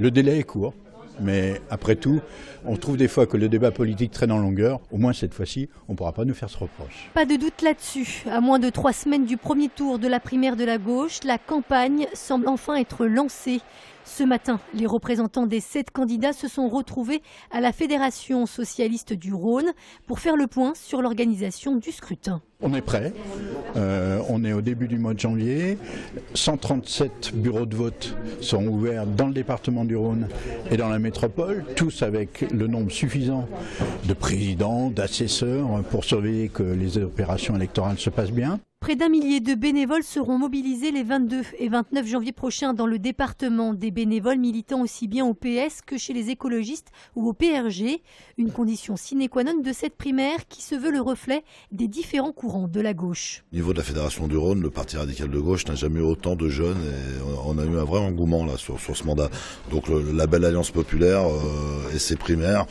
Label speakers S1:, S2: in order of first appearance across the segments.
S1: Le délai est court, mais après tout, on trouve des fois que le débat politique traîne en longueur. Au moins cette fois-ci, on ne pourra pas nous faire ce reproche.
S2: Pas de doute là-dessus. À moins de 3 semaines du premier tour de la primaire de la gauche, la campagne semble enfin être lancée. Ce matin, les représentants des 7 candidats se sont retrouvés à la Fédération socialiste du Rhône pour faire le point sur l'organisation du scrutin.
S1: On est prêt, on est au début du mois de janvier, 137 bureaux de vote sont ouverts dans le département du Rhône et dans la métropole, tous avec le nombre suffisant de présidents, d'assesseurs pour surveiller que les opérations électorales se passent bien.
S2: Près d'1 millier de bénévoles seront mobilisés les 22 et 29 janvier prochains dans le département. Des bénévoles militant aussi bien au PS que chez les écologistes ou au PRG. Une condition sine qua non de cette primaire qui se veut le reflet des différents courants de la gauche.
S3: Au niveau de la Fédération du Rhône, le Parti radical de gauche n'a jamais eu autant de jeunes et on a eu un vrai engouement là, sur ce mandat. Donc la belle alliance populaire et ses primaires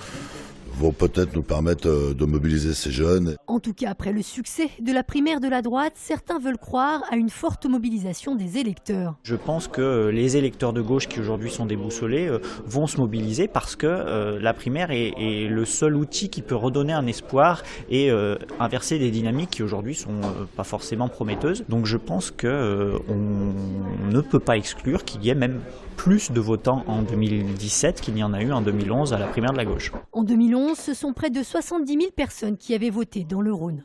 S3: vont peut-être nous permettre de mobiliser ces jeunes.
S2: En tout cas, après le succès de la primaire de la droite, certains veulent croire à une forte mobilisation des électeurs.
S4: Je pense que les électeurs de gauche qui aujourd'hui sont déboussolés vont se mobiliser parce que la primaire est le seul outil qui peut redonner un espoir et inverser des dynamiques qui aujourd'hui sont pas forcément prometteuses. Donc je pense qu'on ne peut pas exclure qu'il y ait même plus de votants en 2017 qu'il n'y en a eu en 2011 à la primaire de la gauche.
S2: En 2011, ce sont près de 70 000 personnes qui avaient voté dans le Rhône.